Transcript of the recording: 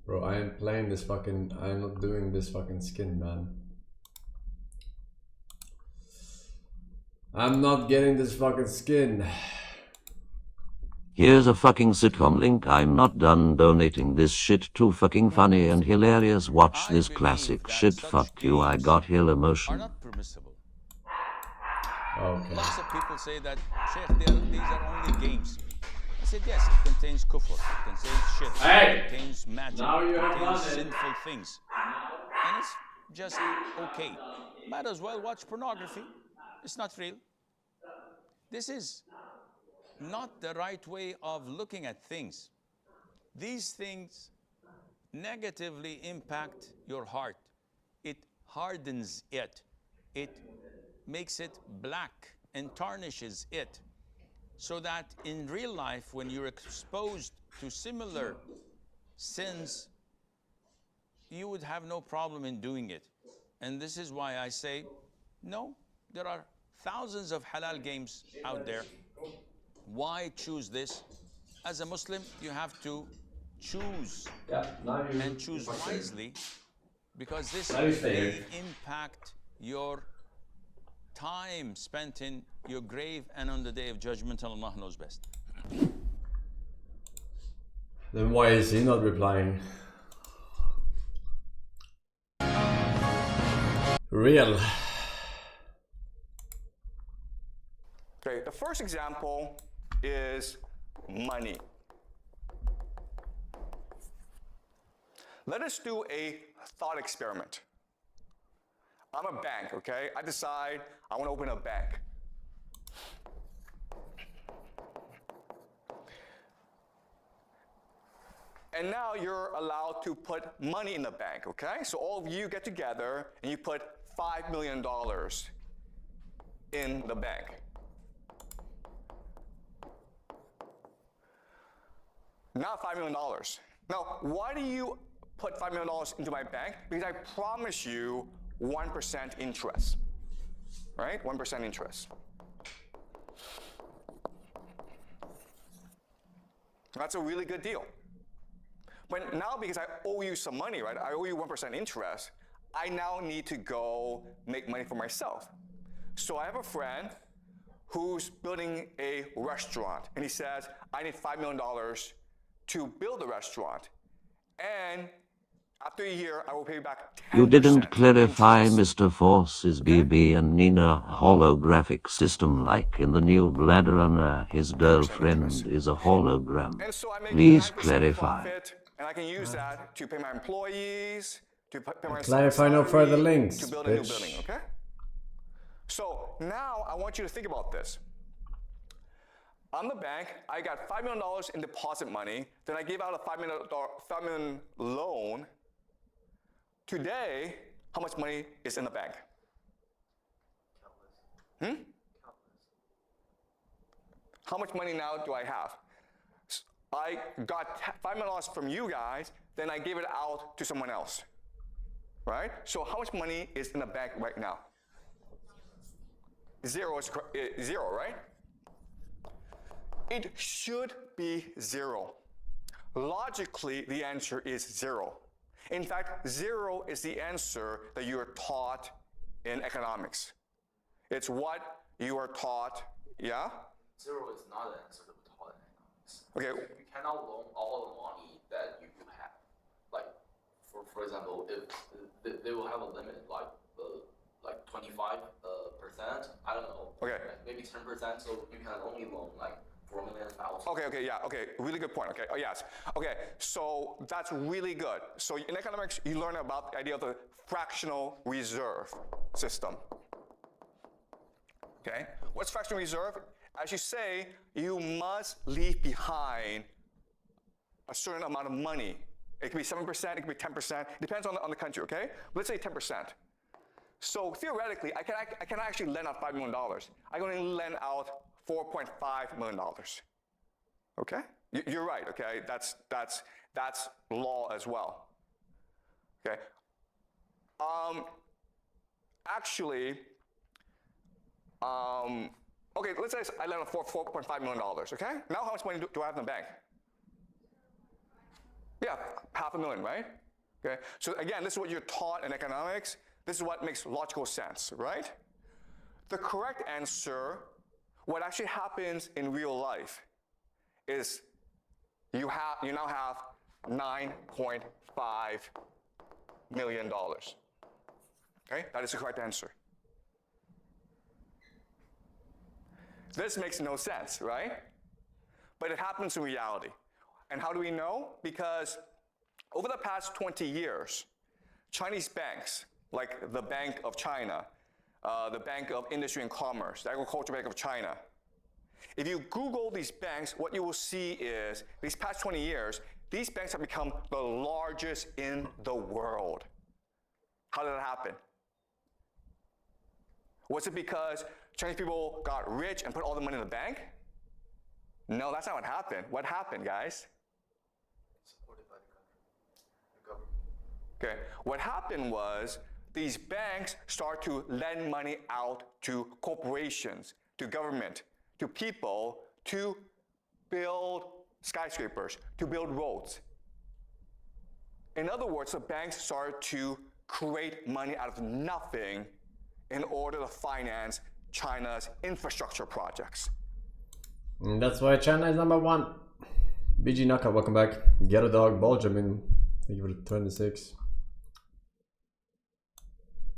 Bro, I am playing this fucking... I'm not doing this fucking skin, man. I'm not getting this fucking skin. Here's a fucking sitcom link. I'm not done donating this shit. Too fucking funny and hilarious. Watch this classic shit. Fuck you, I got hill emotion. Are not permissible. Okay. Lots of people say that, Sheikh, these are only games. I said, yes, it contains kufr, it contains shit, it contains magic, it contains sinful things. And it's just okay. Might as well watch pornography. It's not real. This is not the right way of looking at things. These things negatively impact your heart. It hardens it. It makes it black and tarnishes it. So that in real life, when you're exposed to similar sins, you would have no problem in doing it. And this is why I say, no, there are thousands of halal games out there. Why choose this? As a Muslim, you have to choose and choose wisely, because this may impact your time spent in your grave and on the day of judgment, and Allah knows best. Then why is he not replying? Real. Okay, the first example is money. Let us do a thought experiment. I'm a bank, okay? I decide I want to open a bank. And now you're allowed to put money in the bank, okay? So all of you get together and you put $5 million in the bank. Now $5 million. Now, why do you put $5 million into my bank? Because I promise you 1% interest, right? 1% interest. That's a really good deal. But now, because I owe you some money, right? I owe you 1% interest, I now need to go make money for myself. So I have a friend who's building a restaurant, and he says, I need $5 million to build a restaurant, and after a year, I will pay back 10%. You didn't clarify interest. Mr. Force's BB and Nina holographic system, like in the new Blade Runner. His girlfriend is a hologram. And so I make Please 9% clarify. profit, and I can use that to pay my employees, to pay my Clarify no further links, to build a new building, okay? So now I want you to think about this. I'm the bank, I got $5 million in deposit money, then I gave out a $5 million loan. Today, how much money is in the bank? How much money now do I have? I got $5 million from you guys, then I gave it out to someone else, right? So how much money is in the bank right now? Zero, right? It should be zero. Logically, the answer is zero. In fact, zero is the answer that you are taught in economics. It's what you are taught, yeah? Zero is not an answer to be taught in economics. Okay. You cannot loan all the money that you have. Like, for example, if they will have a limit, like 25%, I don't know. Okay. Maybe 10%, so you can only loan like 4 million pounds. Okay, yeah, okay, really good point, okay, oh yes. Okay, so that's really good. So in economics, you learn about the idea of the fractional reserve system. Okay, what's fractional reserve? As you say, you must leave behind a certain amount of money. It could be 7%, it could be 10%, depends on the country, okay? Let's say 10%. So theoretically, I can actually lend out $5 million. I can only lend out $4.5 million. Okay? You're right, okay? That's law as well. Okay? Okay, let's say I lend out $4.5 million, okay? Now how much money do I have in the bank? Yeah, 500,000, right? Okay. So again, this is what you're taught in economics. This is what makes logical sense, right? The correct answer, what actually happens in real life, is you now have $9.5 million. Okay, that is the correct answer. This makes no sense, right? But it happens in reality. And how do we know? Because over the past 20 years, Chinese banks, like the Bank of China, the Bank of Industry and Commerce, the Agricultural Bank of China, if you Google these banks, what you will see is, these past 20 years, these banks have become the largest in the world. How did that happen? Was it because Chinese people got rich and put all the money in the bank? No, that's not what happened. What happened, guys? Supported by the country, the government. Okay, what happened was these banks start to lend money out to corporations, to government, to people, to build skyscrapers, to build roads. In other words, the banks started to create money out of nothing in order to finance China's infrastructure projects. And that's why China is #1. BG Naka, welcome back. Ghetto Dog, Baljamin, thank you for the 26.